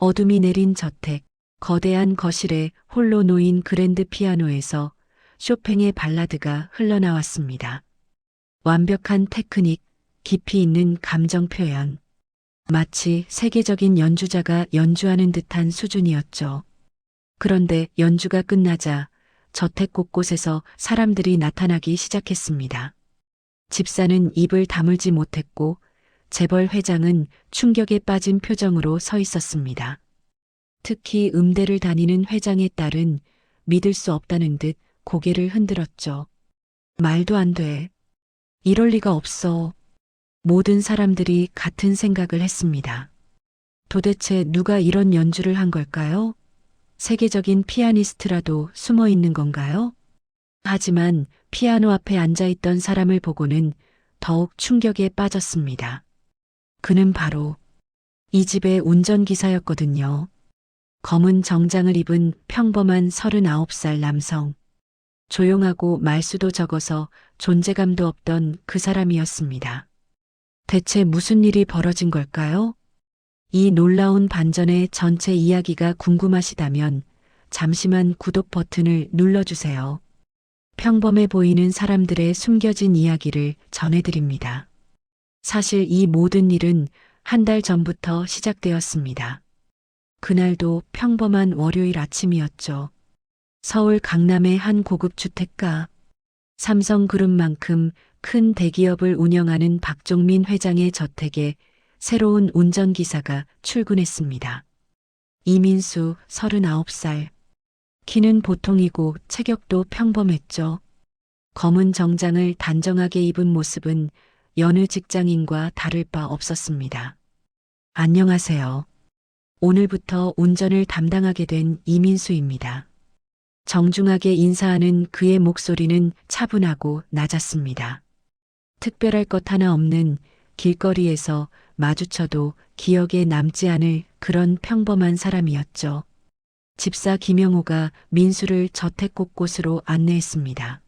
어둠이 내린 저택, 거대한 거실에 홀로 놓인 그랜드 피아노에서 쇼팽의 발라드가 흘러나왔습니다. 완벽한 테크닉, 깊이 있는 감정 표현. 마치 세계적인 연주자가 연주하는 듯한 수준이었죠. 그런데 연주가 끝나자 저택 곳곳에서 사람들이 나타나기 시작했습니다. 집사는 입을 다물지 못했고 재벌 회장은 충격에 빠진 표정으로 서 있었습니다. 특히 음대를 다니는 회장의 딸은 믿을 수 없다는 듯 고개를 흔들었죠. 말도 안 돼. 이럴 리가 없어. 모든 사람들이 같은 생각을 했습니다. 도대체 누가 이런 연주를 한 걸까요? 세계적인 피아니스트라도 숨어 있는 건가요? 하지만 피아노 앞에 앉아 있던 사람을 보고는 더욱 충격에 빠졌습니다. 그는 바로 이 집의 운전기사였거든요. 검은 정장을 입은 평범한 39살 남성. 조용하고 말수도 적어서 존재감도 없던 그 사람이었습니다. 대체 무슨 일이 벌어진 걸까요? 이 놀라운 반전의 전체 이야기가 궁금하시다면 잠시만 구독 버튼을 눌러주세요. 평범해 보이는 사람들의 숨겨진 이야기를 전해드립니다. 사실 이 모든 일은 한 달 전부터 시작되었습니다. 그날도 평범한 월요일 아침이었죠. 서울 강남의 한 고급 주택가, 삼성그룹만큼 큰 대기업을 운영하는 박종민 회장의 저택에 새로운 운전기사가 출근했습니다. 이민수 39살. 키는 보통이고 체격도 평범했죠. 검은 정장을 단정하게 입은 모습은 여느 직장인과 다를 바 없었습니다. 안녕하세요. 오늘부터 운전을 담당하게 된 이민수입니다. 정중하게 인사하는 그의 목소리는 차분하고 낮았습니다. 특별할 것 하나 없는 길거리에서 마주쳐도 기억에 남지 않을 그런 평범한 사람이었죠. 집사 김영호가 민수를 저택 곳곳으로 안내했습니다.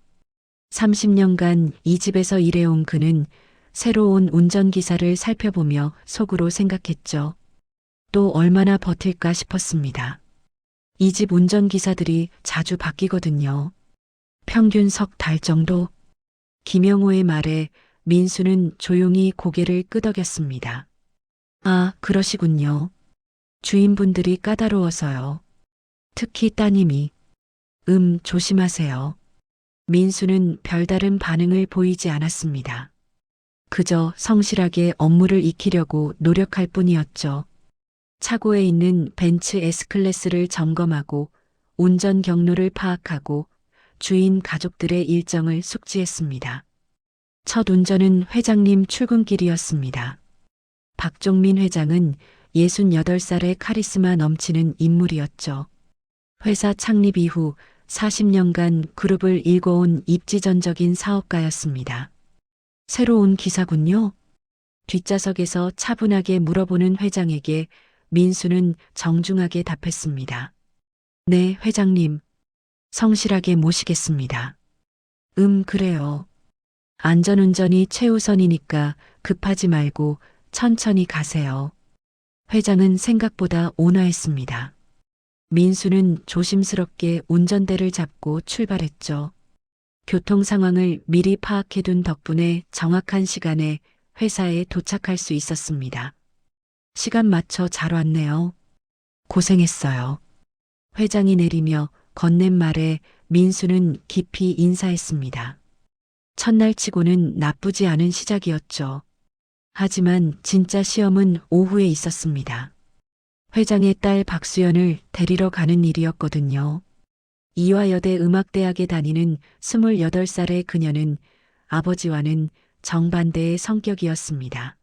30년간 이 집에서 일해온 그는 새로운 운전기사를 살펴보며 속으로 생각했죠. 또 얼마나 버틸까 싶었습니다. 이 집 운전기사들이 자주 바뀌거든요. 평균 석 달 정도. 김영호의 말에 민수는 조용히 고개를 끄덕였습니다. 아, 그러시군요. 주인분들이 까다로워서요. 특히 따님이. 조심하세요. 민수는 별다른 반응을 보이지 않았습니다. 그저 성실하게 업무를 익히려고 노력할 뿐이었죠. 차고에 있는 벤츠 S클래스를 점검하고 운전 경로를 파악하고 주인 가족들의 일정을 숙지했습니다. 첫 운전은 회장님 출근길이었습니다. 박종민 회장은 68살의 카리스마 넘치는 인물이었죠. 회사 창립 이후 40년간 그룹을 일궈온 입지전적인 사업가였습니다. 새로운 기사군요. 뒷좌석에서 차분하게 물어보는 회장에게 민수는 정중하게 답했습니다. 네, 회장님. 성실하게 모시겠습니다. 그래요. 안전운전이 최우선이니까 급하지 말고 천천히 가세요. 회장은 생각보다 온화했습니다. 민수는 조심스럽게 운전대를 잡고 출발했죠. 교통 상황을 미리 파악해둔 덕분에 정확한 시간에 회사에 도착할 수 있었습니다. 시간 맞춰 잘 왔네요. 고생했어요. 회장이 내리며 건넨 말에 민수는 깊이 인사했습니다. 첫날 치고는 나쁘지 않은 시작이었죠. 하지만 진짜 시험은 오후에 있었습니다. 회장의 딸 박수연을 데리러 가는 일이었거든요. 이화여대 음악대학에 다니는 28살의 그녀는 아버지와는 정반대의 성격이었습니다.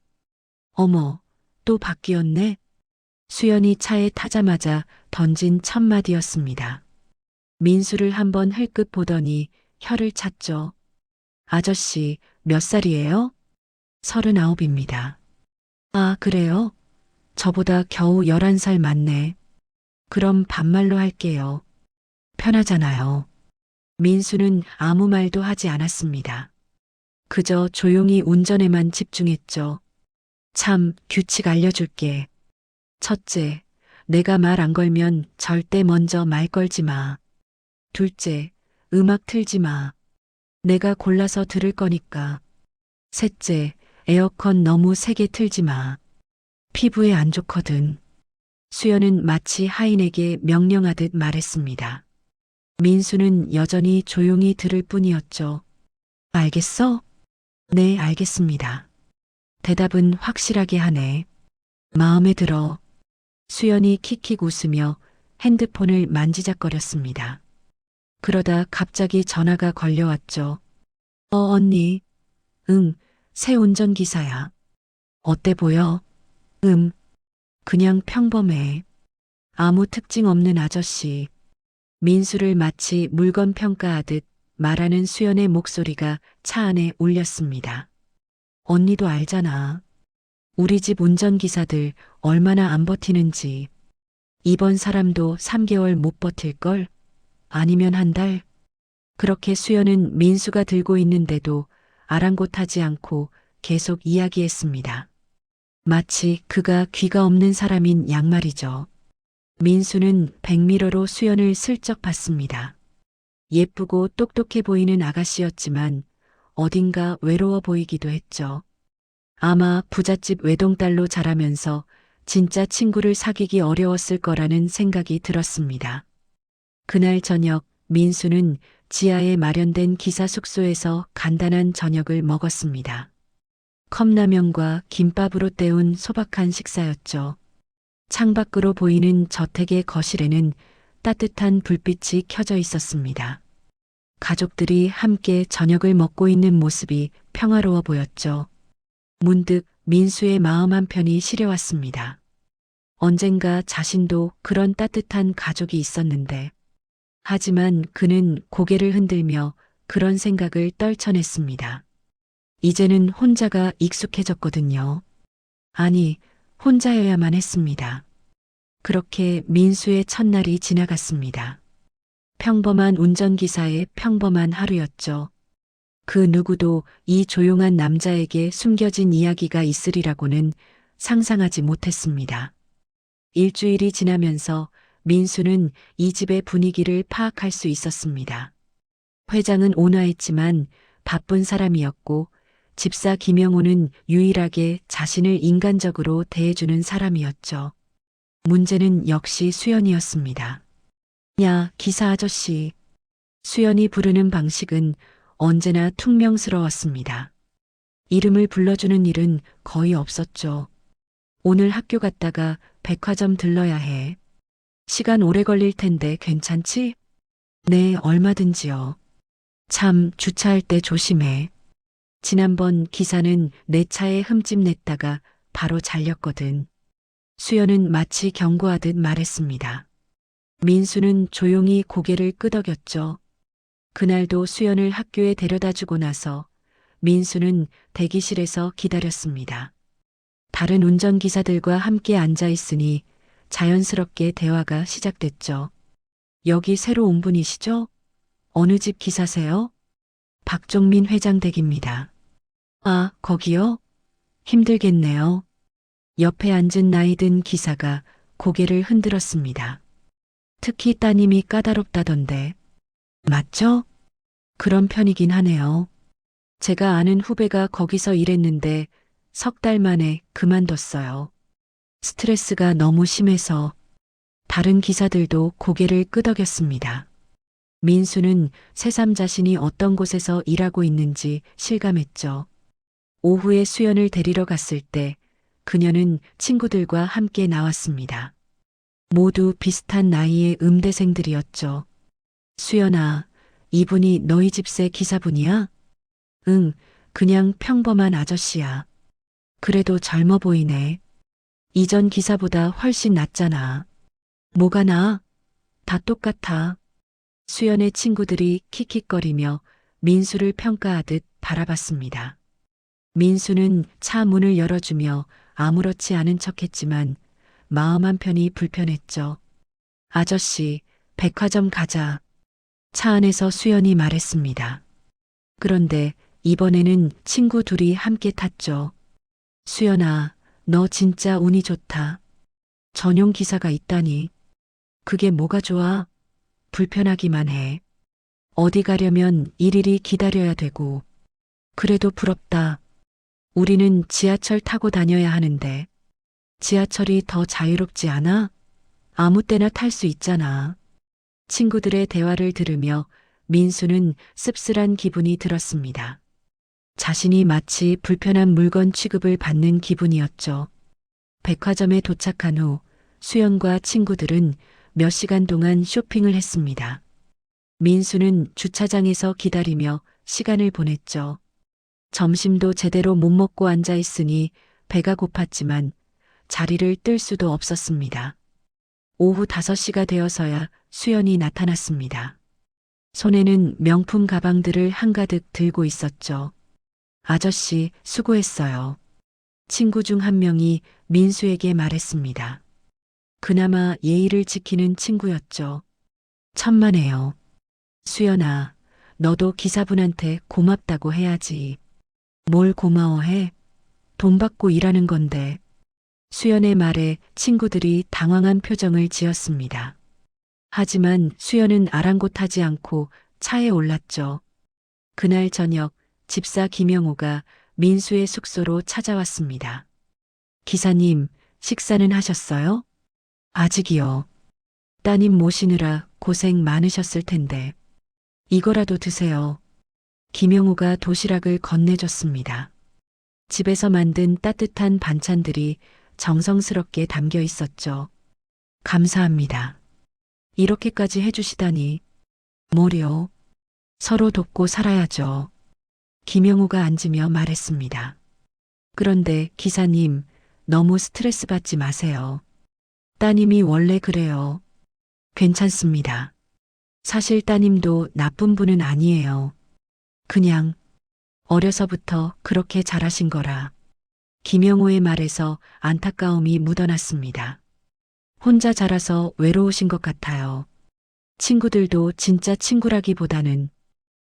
어머, 또 바뀌었네? 수연이 차에 타자마자 던진 첫 마디였습니다. 민수를 한번 흘끗 보더니 혀를 찼죠. 아저씨, 몇 살이에요? 39입니다. 아, 그래요? 저보다 겨우 11살 많네. 그럼 반말로 할게요. 편하잖아요. 민수는 아무 말도 하지 않았습니다. 그저 조용히 운전에만 집중했죠. 참, 규칙 알려줄게. 첫째, 내가 말 안 걸면 절대 먼저 말 걸지 마. 둘째, 음악 틀지 마. 내가 골라서 들을 거니까. 셋째, 에어컨 너무 세게 틀지 마. 피부에 안 좋거든. 수연은 마치 하인에게 명령하듯 말했습니다. 민수는 여전히 조용히 들을 뿐이었죠. 알겠어? 네, 알겠습니다. 대답은 확실하게 하네. 마음에 들어. 수연이 킥킥 웃으며 핸드폰을 만지작거렸습니다. 그러다 갑자기 전화가 걸려왔죠. 언니. 응, 새 운전기사야. 어때 보여? 그냥 평범해. 아무 특징 없는 아저씨. 민수를 마치 물건 평가하듯 말하는 수연의 목소리가 차 안에 울렸습니다. 언니도 알잖아. 우리 집 운전기사들 얼마나 안 버티는지. 이번 사람도 3개월 못 버틸걸? 아니면 한 달? 그렇게 수연은 민수가 들고 있는데도 아랑곳하지 않고 계속 이야기했습니다. 마치 그가 귀가 없는 사람인 양말이죠. 민수는 백미러로 수연을 슬쩍 봤습니다. 예쁘고 똑똑해 보이는 아가씨였지만 어딘가 외로워 보이기도 했죠. 아마 부잣집 외동딸로 자라면서 진짜 친구를 사귀기 어려웠을 거라는 생각이 들었습니다. 그날 저녁 민수는 지하에 마련된 기사 숙소에서 간단한 저녁을 먹었습니다. 컵라면과 김밥으로 때운 소박한 식사였죠. 창밖으로 보이는 저택의 거실에는 따뜻한 불빛이 켜져 있었습니다. 가족들이 함께 저녁을 먹고 있는 모습이 평화로워 보였죠. 문득 민수의 마음 한편이 시려왔습니다. 언젠가 자신도 그런 따뜻한 가족이 있었는데, 하지만 그는 고개를 흔들며 그런 생각을 떨쳐냈습니다. 이제는 혼자가 익숙해졌거든요. 아니, 혼자여야만 했습니다. 그렇게 민수의 첫날이 지나갔습니다. 평범한 운전기사의 평범한 하루였죠. 그 누구도 이 조용한 남자에게 숨겨진 이야기가 있으리라고는 상상하지 못했습니다. 일주일이 지나면서 민수는 이 집의 분위기를 파악할 수 있었습니다. 회장은 온화했지만 바쁜 사람이었고 집사 김영호는 유일하게 자신을 인간적으로 대해주는 사람이었죠. 문제는 역시 수연이었습니다. 야, 기사 아저씨. 수연이 부르는 방식은 언제나 퉁명스러웠습니다. 이름을 불러주는 일은 거의 없었죠. 오늘 학교 갔다가 백화점 들러야 해. 시간 오래 걸릴 텐데 괜찮지? 네, 얼마든지요. 참, 주차할 때 조심해. 지난번 기사는 내 차에 흠집 냈다가 바로 잘렸거든. 수연은 마치 경고하듯 말했습니다. 민수는 조용히 고개를 끄덕였죠. 그날도 수연을 학교에 데려다 주고 나서 민수는 대기실에서 기다렸습니다. 다른 운전기사들과 함께 앉아 있으니 자연스럽게 대화가 시작됐죠. 여기 새로 온 분이시죠? 어느 집 기사세요? 박종민 회장 댁입니다. 아, 거기요? 힘들겠네요. 옆에 앉은 나이 든 기사가 고개를 흔들었습니다. 특히 따님이 까다롭다던데. 맞죠? 그런 편이긴 하네요. 제가 아는 후배가 거기서 일했는데 3달 만에 그만뒀어요. 스트레스가 너무 심해서. 다른 기사들도 고개를 끄덕였습니다. 민수는 새삼 자신이 어떤 곳에서 일하고 있는지 실감했죠. 오후에 수연을 데리러 갔을 때 그녀는 친구들과 함께 나왔습니다. 모두 비슷한 나이의 음대생들이었죠. 수연아, 이분이 너희 집세 기사분이야? 응, 그냥 평범한 아저씨야. 그래도 젊어 보이네. 이전 기사보다 훨씬 낫잖아. 뭐가 나? 다 똑같아. 수연의 친구들이 킥킥거리며 민수를 평가하듯 바라봤습니다. 민수는 차 문을 열어주며 아무렇지 않은 척했지만 마음 한편이 불편했죠. 아저씨, 백화점 가자. 차 안에서 수연이 말했습니다. 그런데 이번에는 친구 둘이 함께 탔죠. 수연아, 너 진짜 운이 좋다. 전용 기사가 있다니. 그게 뭐가 좋아? 불편하기만 해. 어디 가려면 일일이 기다려야 되고. 그래도 부럽다. 우리는 지하철 타고 다녀야 하는데. 지하철이 더 자유롭지 않아? 아무 때나 탈 수 있잖아. 친구들의 대화를 들으며 민수는 씁쓸한 기분이 들었습니다. 자신이 마치 불편한 물건 취급을 받는 기분이었죠. 백화점에 도착한 후 수연과 친구들은 몇 시간 동안 쇼핑을 했습니다. 민수는 주차장에서 기다리며 시간을 보냈죠. 점심도 제대로 못 먹고 앉아 있으니 배가 고팠지만 자리를 뜰 수도 없었습니다. 오후 5시가 되어서야 수연이 나타났습니다. 손에는 명품 가방들을 한가득 들고 있었죠. 아저씨, 수고했어요. 친구 중 한 명이 민수에게 말했습니다. 그나마 예의를 지키는 친구였죠. 천만에요. 수연아, 너도 기사분한테 고맙다고 해야지. 뭘 고마워해? 돈 받고 일하는 건데. 수연의 말에 친구들이 당황한 표정을 지었습니다. 하지만 수연은 아랑곳하지 않고 차에 올랐죠. 그날 저녁 집사 김영호가 민수의 숙소로 찾아왔습니다. 기사님, 식사는 하셨어요? 아직이요. 따님 모시느라 고생 많으셨을 텐데. 이거라도 드세요. 김영호가 도시락을 건네줬습니다. 집에서 만든 따뜻한 반찬들이 정성스럽게 담겨 있었죠. 감사합니다. 이렇게까지 해주시다니. 뭐려? 서로 돕고 살아야죠. 김영호가 앉으며 말했습니다. 그런데 기사님, 너무 스트레스 받지 마세요. 따님이 원래 그래요. 괜찮습니다. 사실 따님도 나쁜 분은 아니에요. 그냥 어려서부터 그렇게 자라신 거라. 김영호의 말에서 안타까움이 묻어났습니다. 혼자 자라서 외로우신 것 같아요. 친구들도 진짜 친구라기보다는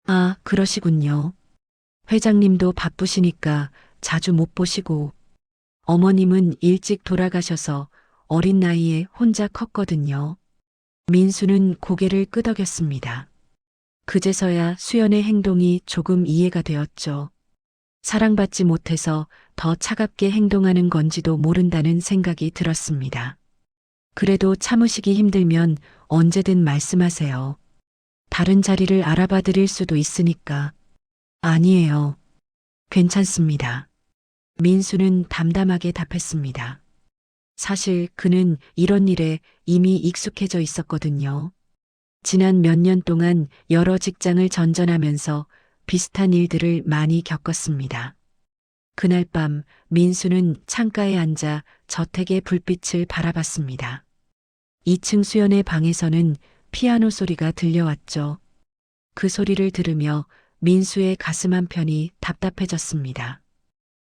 아, 그러시군요. 회장님도 바쁘시니까 자주 못 보시고 어머님은 일찍 돌아가셔서 어린 나이에 혼자 컸거든요. 민수는 고개를 끄덕였습니다. 그제서야 수연의 행동이 조금 이해가 되었죠. 사랑받지 못해서 더 차갑게 행동하는 건지도 모른다는 생각이 들었습니다. 그래도 참으시기 힘들면 언제든 말씀하세요. 다른 자리를 알아봐 드릴 수도 있으니까. 아니에요. 괜찮습니다. 민수는 담담하게 답했습니다. 사실 그는 이런 일에 이미 익숙해져 있었거든요. 지난 몇 년 동안 여러 직장을 전전하면서 비슷한 일들을 많이 겪었습니다. 그날 밤 민수는 창가에 앉아 저택의 불빛을 바라봤습니다. 2층 수연의 방에서는 피아노 소리가 들려왔죠. 그 소리를 들으며 민수의 가슴 한편이 답답해졌습니다.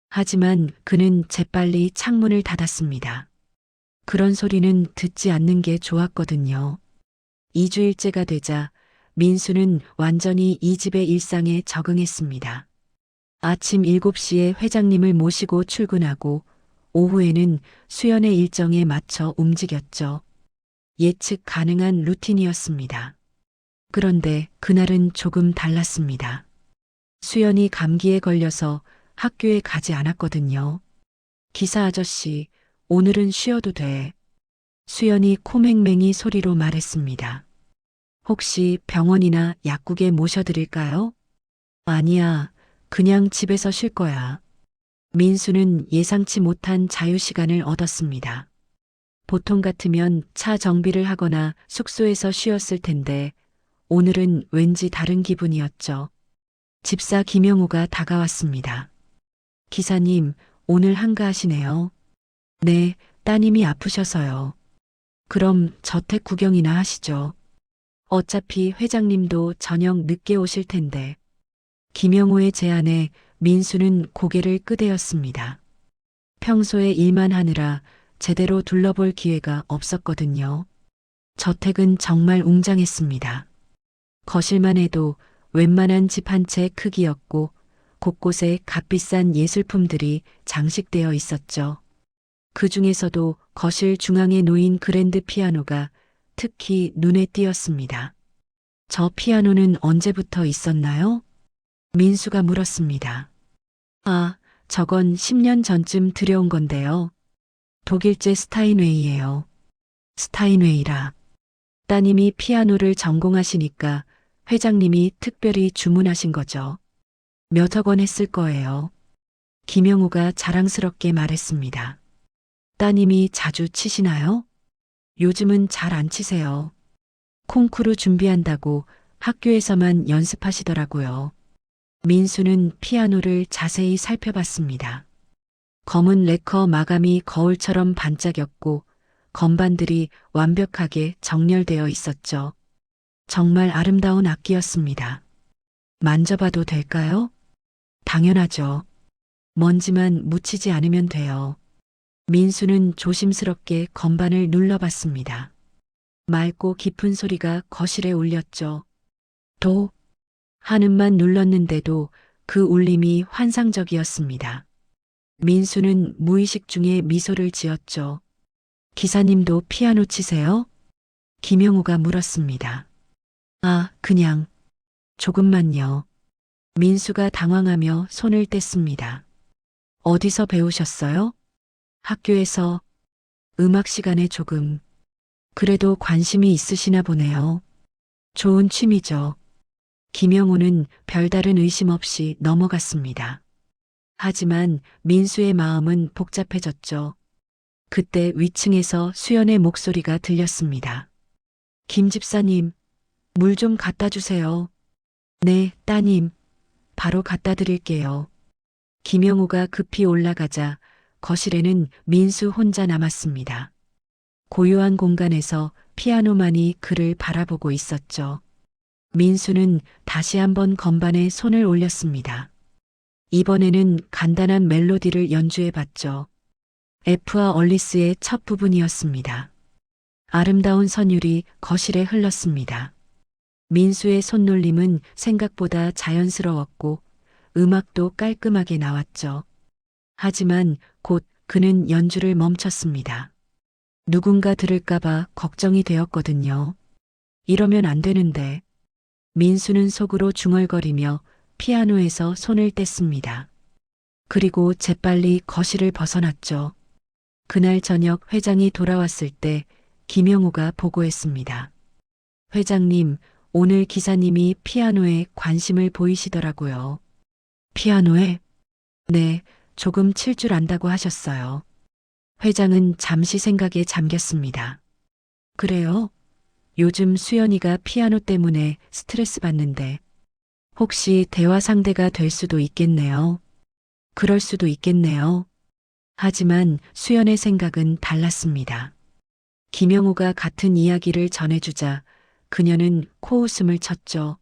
하지만 그는 재빨리 창문을 닫았습니다. 그런 소리는 듣지 않는 게 좋았거든요. 2주일째가 되자 민수는 완전히 이 집의 일상에 적응했습니다. 아침 7시에 회장님을 모시고 출근하고 오후에는 수연의 일정에 맞춰 움직였죠. 예측 가능한 루틴이었습니다. 그런데 그날은 조금 달랐습니다. 수연이 감기에 걸려서 학교에 가지 않았거든요. 기사 아저씨, 오늘은 쉬어도 돼. 수연이 코맹맹이 소리로 말했습니다. 혹시 병원이나 약국에 모셔드릴까요? 아니야, 그냥 집에서 쉴 거야. 민수는 예상치 못한 자유시간을 얻었습니다. 보통 같으면 차 정비를 하거나 숙소에서 쉬었을 텐데 오늘은 왠지 다른 기분이었죠. 집사 김영우가 다가왔습니다. 기사님, 오늘 한가하시네요. 네, 따님이 아프셔서요. 그럼 저택 구경이나 하시죠. 어차피 회장님도 저녁 늦게 오실 텐데. 김영호의 제안에 민수는 고개를 끄덕였습니다. 평소에 일만 하느라 제대로 둘러볼 기회가 없었거든요. 저택은 정말 웅장했습니다. 거실만 해도 웬만한 집 한 채 크기였고 곳곳에 값비싼 예술품들이 장식되어 있었죠. 그 중에서도 거실 중앙에 놓인 그랜드 피아노가 특히 눈에 띄었습니다. 저 피아노는 언제부터 있었나요? 민수가 물었습니다. 아, 저건 10년 전쯤 들여온 건데요. 독일제 스타인웨이예요. 스타인웨이라. 따님이 피아노를 전공하시니까 회장님이 특별히 주문하신 거죠. 몇억 원 했을 거예요. 김영우가 자랑스럽게 말했습니다. 따님이 자주 치시나요? 요즘은 잘 안 치세요. 콩쿠르 준비한다고 학교에서만 연습하시더라고요. 민수는 피아노를 자세히 살펴봤습니다. 검은 레커 마감이 거울처럼 반짝였고 건반들이 완벽하게 정렬되어 있었죠. 정말 아름다운 악기였습니다. 만져봐도 될까요? 당연하죠. 먼지만 묻히지 않으면 돼요. 민수는 조심스럽게 건반을 눌러봤습니다. 맑고 깊은 소리가 거실에 울렸죠. 도, 한음만 눌렀는데도 그 울림이 환상적이었습니다. 민수는 무의식 중에 미소를 지었죠. 기사님도 피아노 치세요? 김영우가 물었습니다. 아, 그냥 조금만요. 민수가 당황하며 손을 뗐습니다. 어디서 배우셨어요? 학교에서 음악 시간에 조금. 그래도 관심이 있으시나 보네요. 좋은 취미죠. 김영우는 별다른 의심 없이 넘어갔습니다. 하지만 민수의 마음은 복잡해졌죠. 그때 위층에서 수연의 목소리가 들렸습니다. 김 집사님, 물 좀 갖다 주세요. 네, 따님. 바로 갖다 드릴게요. 김영우가 급히 올라가자 거실에는 민수 혼자 남았습니다. 고요한 공간에서 피아노만이 그를 바라보고 있었죠. 민수는 다시 한번 건반에 손을 올렸습니다. 이번에는 간단한 멜로디를 연주해 봤죠. F와 얼리스의 첫 부분이었습니다. 아름다운 선율이 거실에 흘렀습니다. 민수의 손놀림은 생각보다 자연스러웠고 음악도 깔끔하게 나왔죠. 하지만 곧 그는 연주를 멈췄습니다. 누군가 들을까봐 걱정이 되었거든요. 이러면 안 되는데. 민수는 속으로 중얼거리며 피아노에서 손을 뗐습니다. 그리고 재빨리 거실을 벗어났죠. 그날 저녁 회장이 돌아왔을 때 김영우가 보고했습니다. 회장님, 오늘 기사님이 피아노에 관심을 보이시더라고요. 피아노에? 네, 조금 칠 줄 안다고 하셨어요. 회장은 잠시 생각에 잠겼습니다. 그래요? 요즘 수연이가 피아노 때문에 스트레스 받는데 혹시 대화 상대가 될 수도 있겠네요. 그럴 수도 있겠네요. 하지만 수연의 생각은 달랐습니다. 김영우가 같은 이야기를 전해주자 그녀는 코웃음을 쳤죠.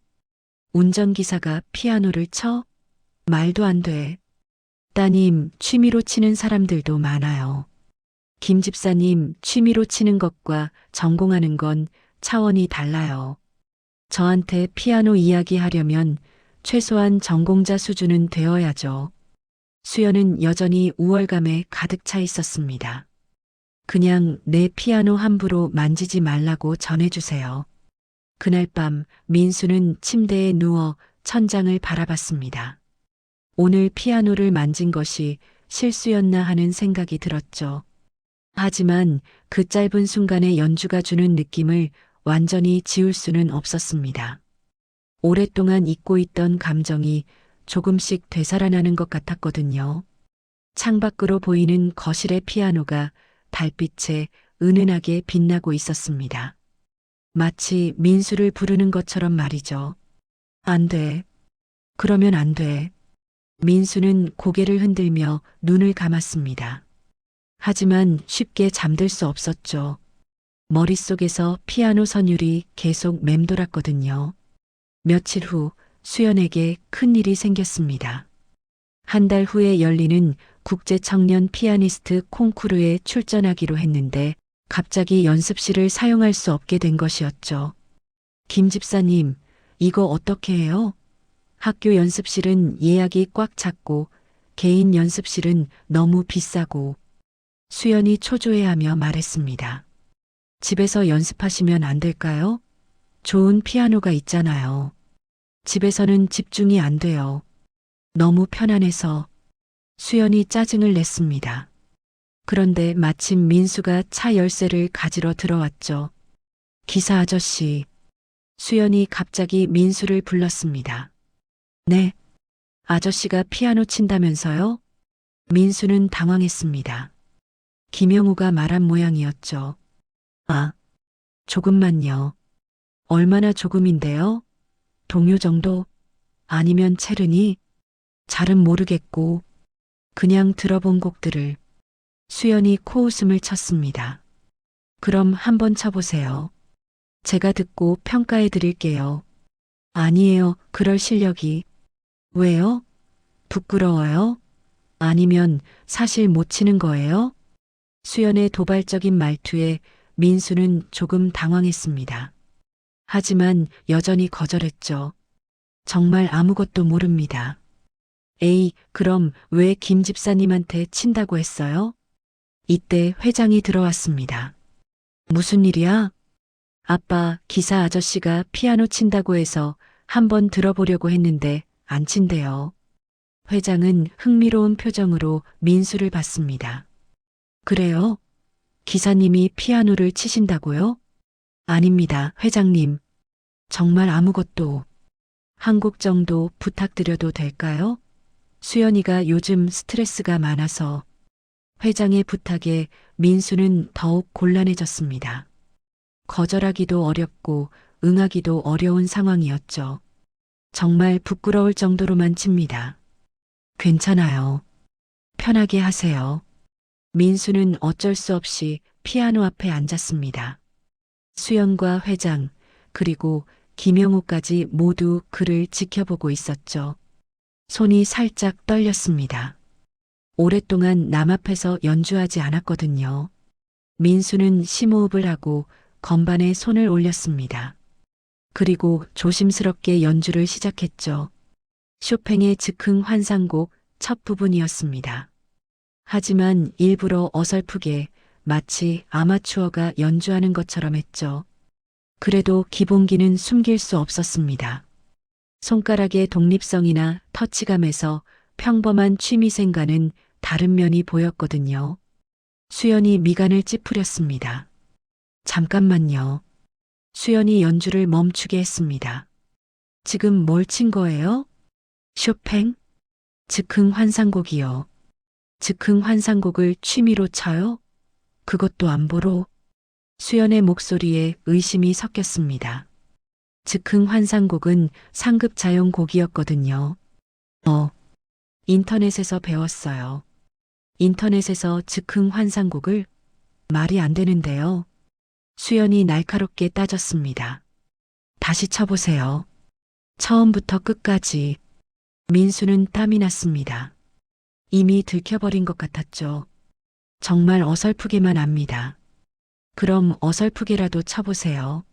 운전기사가 피아노를 쳐? 말도 안 돼. 따님, 취미로 치는 사람들도 많아요. 김 집사님, 취미로 치는 것과 전공하는 건 차원이 달라요. 저한테 피아노 이야기하려면 최소한 전공자 수준은 되어야죠. 수연은 여전히 우월감에 가득 차 있었습니다. 그냥 내 피아노 함부로 만지지 말라고 전해주세요. 그날 밤 민수는 침대에 누워 천장을 바라봤습니다. 오늘 피아노를 만진 것이 실수였나 하는 생각이 들었죠. 하지만 그 짧은 순간의 연주가 주는 느낌을 완전히 지울 수는 없었습니다. 오랫동안 잊고 있던 감정이 조금씩 되살아나는 것 같았거든요. 창밖으로 보이는 거실의 피아노가 달빛에 은은하게 빛나고 있었습니다. 마치 민수를 부르는 것처럼 말이죠. 안 돼. 그러면 안 돼. 민수는 고개를 흔들며 눈을 감았습니다. 하지만 쉽게 잠들 수 없었죠. 머릿속에서 피아노 선율이 계속 맴돌았거든요. 며칠 후 수연에게 큰일이 생겼습니다. 한 달 후에 열리는 국제 청년 피아니스트 콩쿠르에 출전하기로 했는데 갑자기 연습실을 사용할 수 없게 된 것이었죠. 김 집사님, 이거 어떻게 해요? 학교 연습실은 예약이 꽉 찼고 개인 연습실은 너무 비싸고 수연이 초조해하며 말했습니다. 집에서 연습하시면 안 될까요? 좋은 피아노가 있잖아요. 집에서는 집중이 안 돼요. 너무 편안해서. 수연이 짜증을 냈습니다. 그런데 마침 민수가 차 열쇠를 가지러 들어왔죠. 기사 아저씨. 수연이 갑자기 민수를 불렀습니다. 네. 아저씨가 피아노 친다면서요? 민수는 당황했습니다. 김영우가 말한 모양이었죠. 아, 조금만요. 얼마나 조금인데요? 동요 정도? 아니면 체르니? 잘은 모르겠고, 그냥 들어본 곡들을. 수연이 코웃음을 쳤습니다. 그럼 한번 쳐보세요. 제가 듣고 평가해 드릴게요. 아니에요, 그럴 실력이. 왜요? 부끄러워요? 아니면 사실 못 치는 거예요? 수연의 도발적인 말투에 민수는 조금 당황했습니다. 하지만 여전히 거절했죠. 정말 아무것도 모릅니다. 에이, 그럼 왜 김 집사님한테 친다고 했어요? 이때 회장이 들어왔습니다. 무슨 일이야? 아빠, 기사 아저씨가 피아노 친다고 해서 한번 들어보려고 했는데 안 친대요. 회장은 흥미로운 표정으로 민수를 봤습니다. 그래요? 기사님이 피아노를 치신다고요? 아닙니다, 회장님. 정말 아무것도. 한 곡 정도 부탁드려도 될까요? 수연이가 요즘 스트레스가 많아서. 회장의 부탁에 민수는 더욱 곤란해졌습니다. 거절하기도 어렵고 응하기도 어려운 상황이었죠. 정말 부끄러울 정도로만 칩니다. 괜찮아요. 편하게 하세요. 민수는 어쩔 수 없이 피아노 앞에 앉았습니다. 수연과 회장, 그리고 김영우까지 모두 그를 지켜보고 있었죠. 손이 살짝 떨렸습니다. 오랫동안 남 앞에서 연주하지 않았거든요. 민수는 심호흡을 하고 건반에 손을 올렸습니다. 그리고 조심스럽게 연주를 시작했죠. 쇼팽의 즉흥 환상곡 첫 부분이었습니다. 하지만 일부러 어설프게 마치 아마추어가 연주하는 것처럼 했죠. 그래도 기본기는 숨길 수 없었습니다. 손가락의 독립성이나 터치감에서 평범한 취미생과는 다른 면이 보였거든요. 수연이 미간을 찌푸렸습니다. 잠깐만요. 수연이 연주를 멈추게 했습니다. 지금 뭘 친 거예요? 쇼팽? 즉흥 환상곡이요. 즉흥 환상곡을 취미로 쳐요? 그것도 안 보러? 수연의 목소리에 의심이 섞였습니다. 즉흥 환상곡은 상급 자용곡이었거든요. 인터넷에서 배웠어요. 인터넷에서 즉흥 환상곡을? 말이 안 되는데요. 수연이 날카롭게 따졌습니다. 다시 쳐보세요. 처음부터 끝까지. 민수는 땀이 났습니다. 이미 들켜버린 것 같았죠. 정말 어설프게만 압니다. 그럼 어설프게라도 쳐보세요.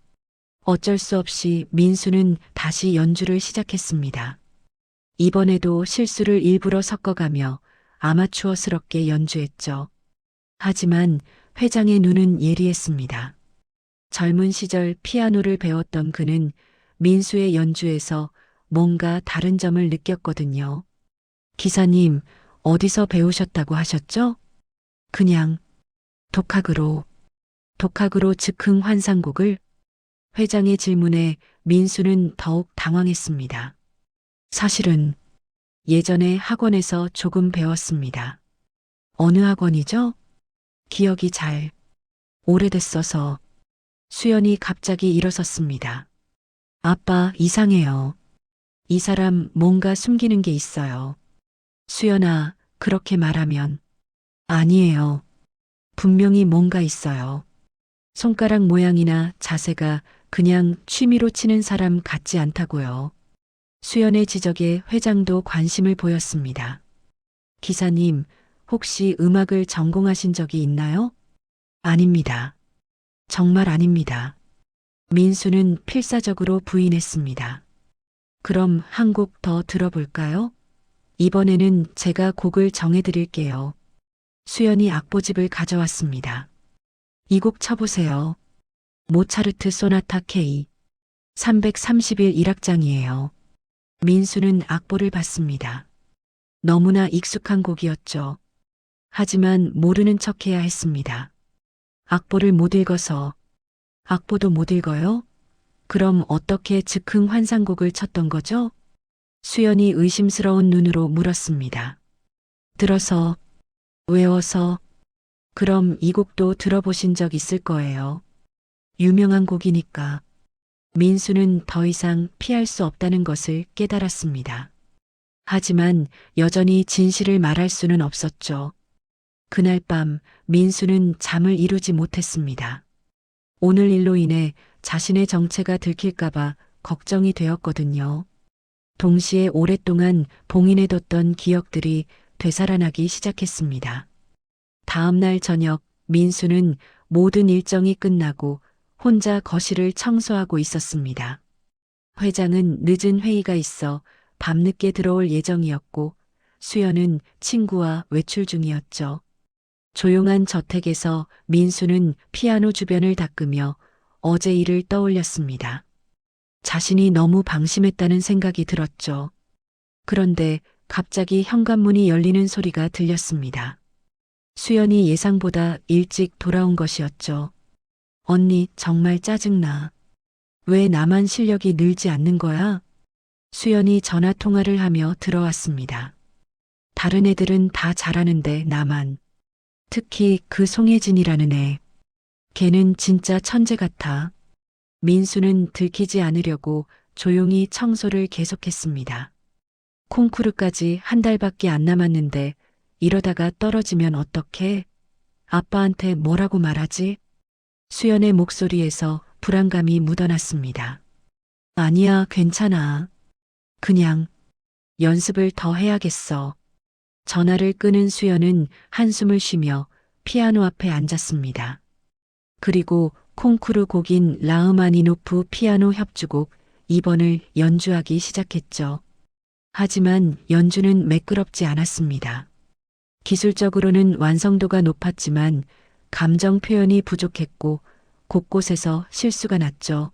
어쩔 수 없이 민수는 다시 연주를 시작했습니다. 이번에도 실수를 일부러 섞어가며 아마추어스럽게 연주했죠. 하지만 회장의 눈은 예리했습니다. 젊은 시절 피아노를 배웠던 그는 민수의 연주에서 뭔가 다른 점을 느꼈거든요. 기사님, 어디서 배우셨다고 하셨죠? 그냥 독학으로 즉흥 환상곡을? 회장의 질문에 민수는 더욱 당황했습니다. 사실은 예전에 학원에서 조금 배웠습니다. 어느 학원이죠? 기억이 잘 오래됐어서. 수연이 갑자기 일어섰습니다. 아빠, 이상해요. 이 사람 뭔가 숨기는 게 있어요. 수연아, 그렇게 말하면. 아니에요. 분명히 뭔가 있어요. 손가락 모양이나 자세가 그냥 취미로 치는 사람 같지 않다고요. 수연의 지적에 회장도 관심을 보였습니다. 기사님, 혹시 음악을 전공하신 적이 있나요? 아닙니다. 정말 아닙니다. 민수는 필사적으로 부인했습니다. 그럼 한 곡 더 들어볼까요? 이번에는 제가 곡을 정해드릴게요. 수연이 악보집을 가져왔습니다. 이 곡 쳐보세요. 모차르트 소나타 K 331 1악장이에요. 민수는 악보를 봤습니다. 너무나 익숙한 곡이었죠. 하지만 모르는 척해야 했습니다. 악보를 못 읽어서. 악보도 못 읽어요? 그럼 어떻게 즉흥 환상곡을 쳤던 거죠? 수연이 의심스러운 눈으로 물었습니다. 들어서, 외워서, 그럼 이 곡도 들어보신 적 있을 거예요. 유명한 곡이니까. 민수는 더 이상 피할 수 없다는 것을 깨달았습니다. 하지만 여전히 진실을 말할 수는 없었죠. 그날 밤 민수는 잠을 이루지 못했습니다. 오늘 일로 인해 자신의 정체가 들킬까봐 걱정이 되었거든요. 동시에 오랫동안 봉인해뒀던 기억들이 되살아나기 시작했습니다. 다음 날 저녁 민수는 모든 일정이 끝나고 혼자 거실을 청소하고 있었습니다. 회장은 늦은 회의가 있어 밤늦게 들어올 예정이었고 수연은 친구와 외출 중이었죠. 조용한 저택에서 민수는 피아노 주변을 닦으며 어제 일을 떠올렸습니다. 자신이 너무 방심했다는 생각이 들었죠. 그런데 갑자기 현관문이 열리는 소리가 들렸습니다. 수연이 예상보다 일찍 돌아온 것이었죠. 언니, 정말 짜증나. 왜 나만 실력이 늘지 않는 거야? 수연이 전화 통화를 하며 들어왔습니다. 다른 애들은 다 잘하는데 나만. 특히 그 송혜진이라는 애. 걔는 진짜 천재 같아. 민수는 들키지 않으려고 조용히 청소를 계속했습니다. 콩쿠르까지 한 달밖에 안 남았는데 이러다가 떨어지면 어떡해? 아빠한테 뭐라고 말하지? 수연의 목소리에서 불안감이 묻어났습니다. 아니야, 괜찮아. 그냥 연습을 더 해야겠어. 전화를 끊은 수연은 한숨을 쉬며 피아노 앞에 앉았습니다. 그리고 콩쿠르 곡인 라흐마니노프 피아노 협주곡 2번을 연주하기 시작했죠. 하지만 연주는 매끄럽지 않았습니다. 기술적으로는 완성도가 높았지만 감정 표현이 부족했고 곳곳에서 실수가 났죠.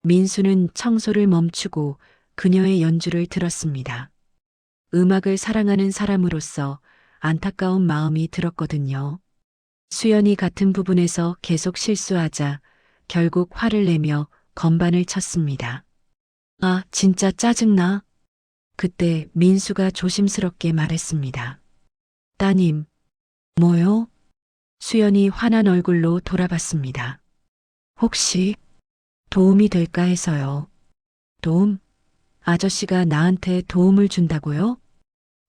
민수는 청소를 멈추고 그녀의 연주를 들었습니다. 음악을 사랑하는 사람으로서 안타까운 마음이 들었거든요. 수연이 같은 부분에서 계속 실수하자 결국 화를 내며 건반을 쳤습니다. 아, 진짜 짜증나. 그때 민수가 조심스럽게 말했습니다. 따님. 뭐요? 수연이 화난 얼굴로 돌아봤습니다. 혹시 도움이 될까 해서요. 도움? 아저씨가 나한테 도움을 준다고요?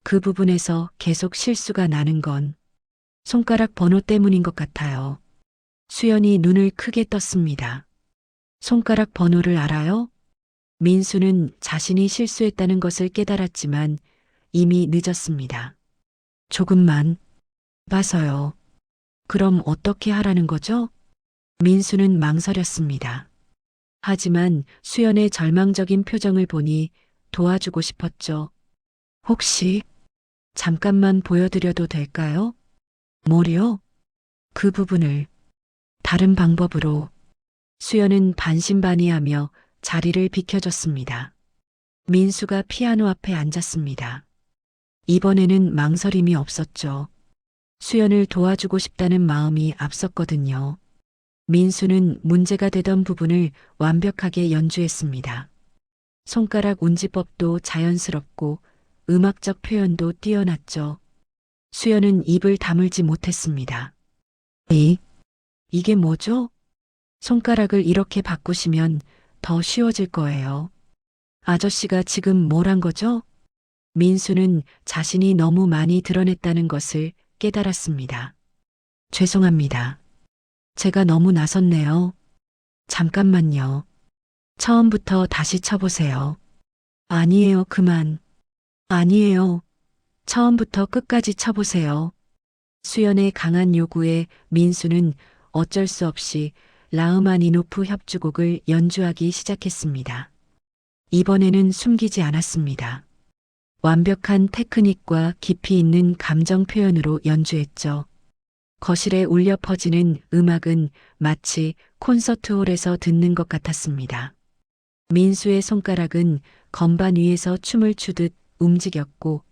그 부분에서 계속 실수가 나는 건 손가락 번호 때문인 것 같아요. 수연이 눈을 크게 떴습니다. 손가락 번호를 알아요? 민수는 자신이 실수했다는 것을 깨달았지만 이미 늦었습니다. 조금만 봐서요. 그럼 어떻게 하라는 거죠? 민수는 망설였습니다. 하지만 수연의 절망적인 표정을 보니 도와주고 싶었죠. 혹시 잠깐만 보여드려도 될까요? 뭐요? 그 부분을 다른 방법으로. 수연은 반신반의하며 자리를 비켜줬습니다. 민수가 피아노 앞에 앉았습니다. 이번에는 망설임이 없었죠. 수연을 도와주고 싶다는 마음이 앞섰거든요. 민수는 문제가 되던 부분을 완벽하게 연주했습니다. 손가락 운지법도 자연스럽고 음악적 표현도 뛰어났죠. 수연은 입을 다물지 못했습니다. 이게 뭐죠? 손가락을 이렇게 바꾸시면 더 쉬워질 거예요. 아저씨가 지금 뭘 한 거죠? 민수는 자신이 너무 많이 드러냈다는 것을 깨달았습니다. 죄송합니다. 제가 너무 나섰네요. 잠깐만요. 처음부터 다시 쳐보세요. 아니에요, 그만. 아니에요. 처음부터 끝까지 쳐보세요. 수연의 강한 요구에 민수는 어쩔 수 없이 라흐마니노프 협주곡을 연주하기 시작했습니다. 이번에는 숨기지 않았습니다. 완벽한 테크닉과 깊이 있는 감정 표현으로 연주했죠. 거실에 울려 퍼지는 음악은 마치 콘서트홀에서 듣는 것 같았습니다. 민수의 손가락은 건반 위에서 춤을 추듯 움직였고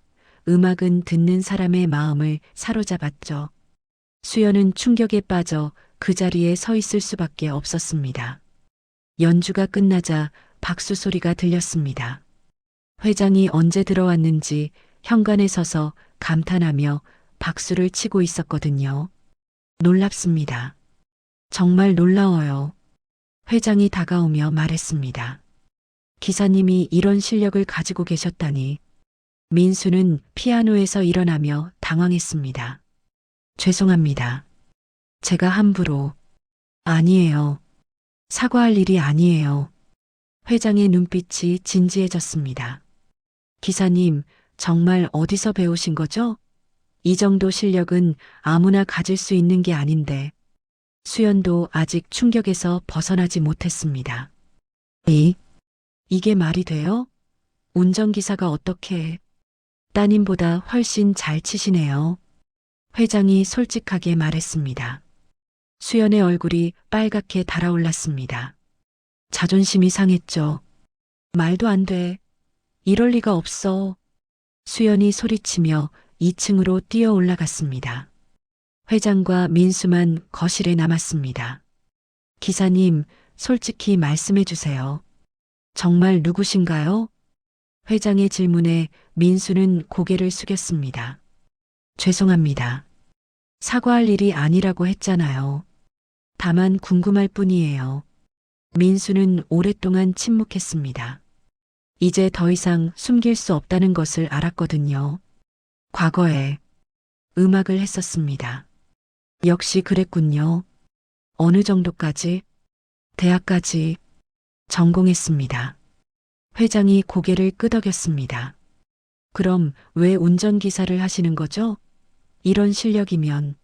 음악은 듣는 사람의 마음을 사로잡았죠. 수연은 충격에 빠져 그 자리에 서 있을 수밖에 없었습니다. 연주가 끝나자 박수 소리가 들렸습니다. 회장이 언제 들어왔는지 현관에 서서 감탄하며 박수를 치고 있었거든요. 놀랍습니다. 정말 놀라워요. 회장이 다가오며 말했습니다. 기사님이 이런 실력을 가지고 계셨다니. 민수는 피아노에서 일어나며 당황했습니다. 죄송합니다. 제가 함부로. 아니에요. 사과할 일이 아니에요. 회장의 눈빛이 진지해졌습니다. 기사님, 정말 어디서 배우신 거죠? 이 정도 실력은 아무나 가질 수 있는 게 아닌데. 수연도 아직 충격에서 벗어나지 못했습니다. 이게 말이 돼요? 운전기사가 어떻게 따님보다 훨씬 잘 치시네요. 회장이 솔직하게 말했습니다. 수연의 얼굴이 빨갛게 달아올랐습니다. 자존심이 상했죠. 말도 안 돼. 이럴 리가 없어. 수연이 소리치며 2층으로 뛰어 올라갔습니다. 회장과 민수만 거실에 남았습니다. 기사님, 솔직히 말씀해 주세요. 정말 누구신가요? 회장의 질문에 민수는 고개를 숙였습니다. 죄송합니다. 사과할 일이 아니라고 했잖아요. 다만 궁금할 뿐이에요. 민수는 오랫동안 침묵했습니다. 이제 더 이상 숨길 수 없다는 것을 알았거든요. 과거에 음악을 했었습니다. 역시 그랬군요. 어느 정도까지? 대학까지 전공했습니다. 회장이 고개를 끄덕였습니다. 그럼 왜 운전기사를 하시는 거죠? 이런 실력이면.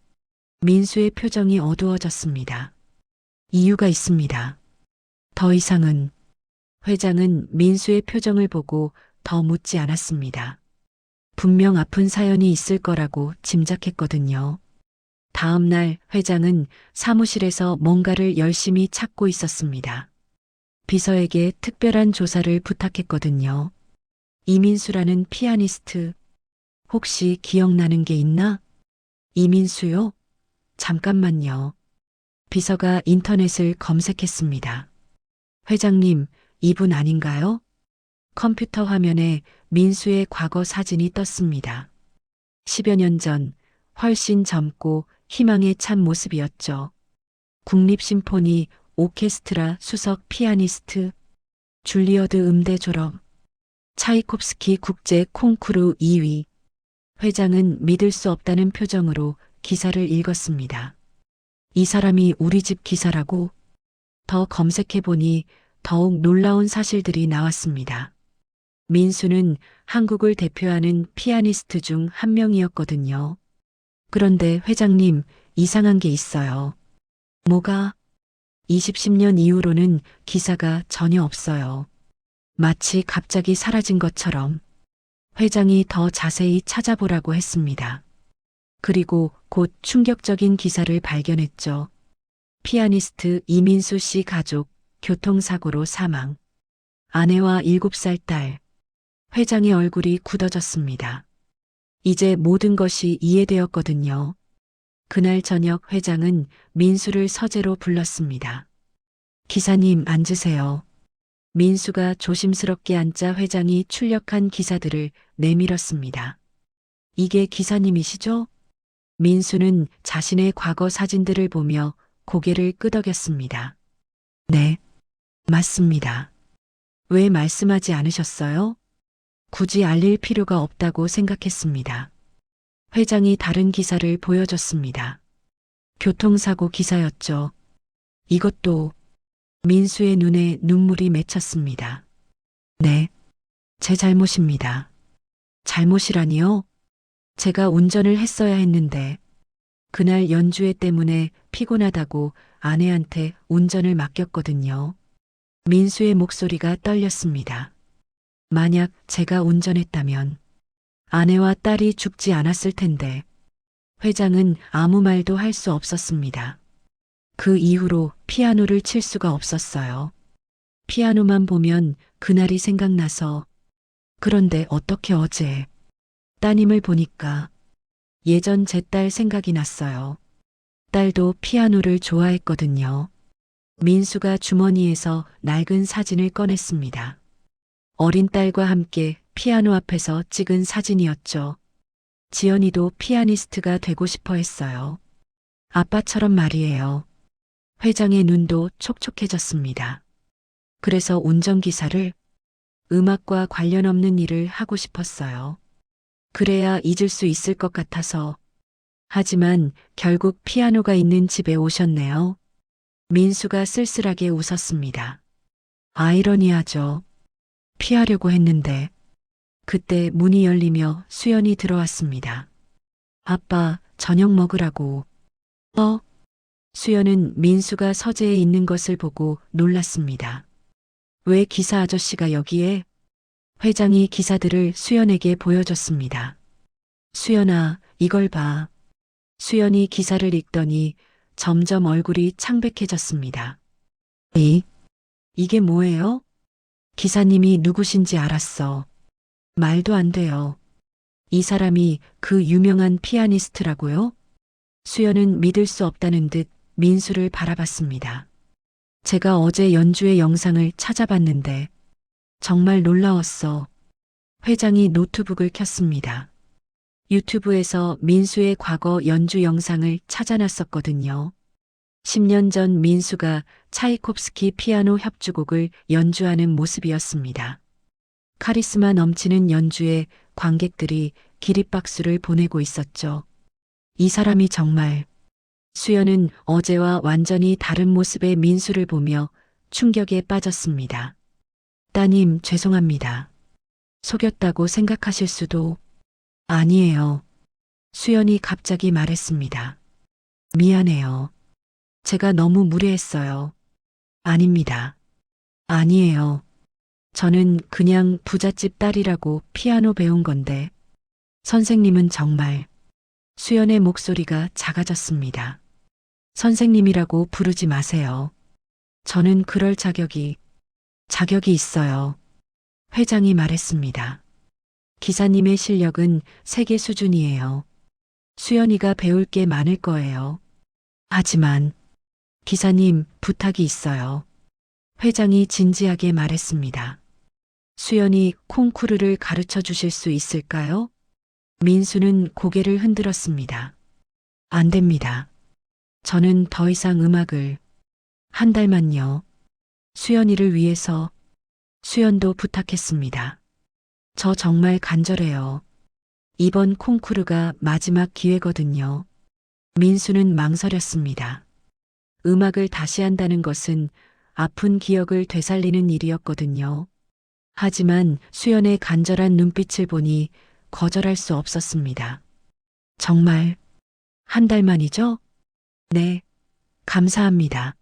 민수의 표정이 어두워졌습니다. 이유가 있습니다. 더 이상은. 회장은 민수의 표정을 보고 더 묻지 않았습니다. 분명 아픈 사연이 있을 거라고 짐작했거든요. 다음 날 회장은 사무실에서 뭔가를 열심히 찾고 있었습니다. 비서에게 특별한 조사를 부탁했거든요. 이민수라는 피아니스트, 혹시 기억나는 게 있나? 이민수요? 잠깐만요. 비서가 인터넷을 검색했습니다. 회장님, 이분 아닌가요? 컴퓨터 화면에 민수의 과거 사진이 떴습니다. 10여 년 전, 훨씬 젊고 희망에 찬 모습이었죠. 국립심포니 오케스트라 수석 피아니스트, 줄리어드 음대 졸업, 차이콥스키 국제 콩쿠르 2위. 회장은 믿을 수 없다는 표정으로 기사를 읽었습니다. 이 사람이 우리 집 기사라고? 더 검색해보니 더욱 놀라운 사실들이 나왔습니다. 민수는 한국을 대표하는 피아니스트 중 한 명이었거든요. 그런데 회장님, 이상한 게 있어요. 뭐가? 2010년 이후로는 기사가 전혀 없어요. 마치 갑자기 사라진 것처럼. 회장이 더 자세히 찾아보라고 했습니다. 그리고 곧 충격적인 기사를 발견했죠. 피아니스트 이민수 씨 가족 교통사고로 사망. 아내와 7살 딸. 회장의 얼굴이 굳어졌습니다. 이제 모든 것이 이해되었거든요. 그날 저녁 회장은 민수를 서재로 불렀습니다. 기사님 앉으세요. 민수가 조심스럽게 앉자 회장이 출력한 기사들을 내밀었습니다. 이게 기사님이시죠? 민수는 자신의 과거 사진들을 보며 고개를 끄덕였습니다. 네, 맞습니다. 왜 말씀하지 않으셨어요? 굳이 알릴 필요가 없다고 생각했습니다. 회장이 다른 기사를 보여줬습니다. 교통사고 기사였죠. 이것도. 민수의 눈에 눈물이 맺혔습니다. 네, 제 잘못입니다. 잘못이라니요? 제가 운전을 했어야 했는데 그날 연주회 때문에 피곤하다고 아내한테 운전을 맡겼거든요. 민수의 목소리가 떨렸습니다. 만약 제가 운전했다면 아내와 딸이 죽지 않았을 텐데. 회장은 아무 말도 할 수 없었습니다. 그 이후로 피아노를 칠 수가 없었어요. 피아노만 보면 그날이 생각나서. 그런데 어떻게 어제 따님을 보니까 예전 제 딸 생각이 났어요. 딸도 피아노를 좋아했거든요. 민수가 주머니에서 낡은 사진을 꺼냈습니다. 어린 딸과 함께 피아노 앞에서 찍은 사진이었죠. 지연이도 피아니스트가 되고 싶어 했어요. 아빠처럼 말이에요. 회장의 눈도 촉촉해졌습니다. 그래서 운전기사를 음악과 관련 없는 일을 하고 싶었어요. 그래야 잊을 수 있을 것 같아서. 하지만 결국 피아노가 있는 집에 오셨네요. 민수가 쓸쓸하게 웃었습니다. 아이러니하죠. 피하려고 했는데. 그때 문이 열리며 수연이 들어왔습니다. 아빠, 저녁 먹으라고. 수연은 민수가 서재에 있는 것을 보고 놀랐습니다. 왜 기사 아저씨가 여기에? 회장이 기사들을 수연에게 보여줬습니다. 수연아, 이걸 봐. 수연이 기사를 읽더니 점점 얼굴이 창백해졌습니다. 이게 뭐예요? 기사님이 누구신지 알았어. 말도 안 돼요. 이 사람이 그 유명한 피아니스트라고요? 수연은 믿을 수 없다는 듯 민수를 바라봤습니다. 제가 어제 연주의 영상을 찾아봤는데 정말 놀라웠어. 회장이 노트북을 켰습니다. 유튜브에서 민수의 과거 연주 영상을 찾아놨었거든요. 10년 전 민수가 차이콥스키 피아노 협주곡을 연주하는 모습이었습니다. 카리스마 넘치는 연주에 관객들이 기립박수를 보내고 있었죠. 이 사람이 정말. 수연은 어제와 완전히 다른 모습의 민수를 보며 충격에 빠졌습니다. 따님, 죄송합니다. 속였다고 생각하실 수도. 아니에요. 수연이 갑자기 말했습니다. 미안해요. 제가 너무 무례했어요. 아닙니다. 아니에요. 저는 그냥 부잣집 딸이라고 피아노 배운 건데. 선생님은 정말. 수연의 목소리가 작아졌습니다. 선생님이라고 부르지 마세요. 저는 그럴 자격이 있어요. 회장이 말했습니다. 기사님의 실력은 세계 수준이에요. 수연이가 배울 게 많을 거예요. 하지만 기사님, 부탁이 있어요. 회장이 진지하게 말했습니다. 수연이 콩쿠르를 가르쳐 주실 수 있을까요? 민수는 고개를 흔들었습니다. 안 됩니다. 저는 더 이상 음악을. 한 달만요. 수연이를 위해서. 수연도 부탁했습니다. 저 정말 간절해요. 이번 콩쿠르가 마지막 기회거든요. 민수는 망설였습니다. 음악을 다시 한다는 것은 아픈 기억을 되살리는 일이었거든요. 하지만 수연의 간절한 눈빛을 보니 거절할 수 없었습니다. 정말 한 달만이죠? 네, 감사합니다.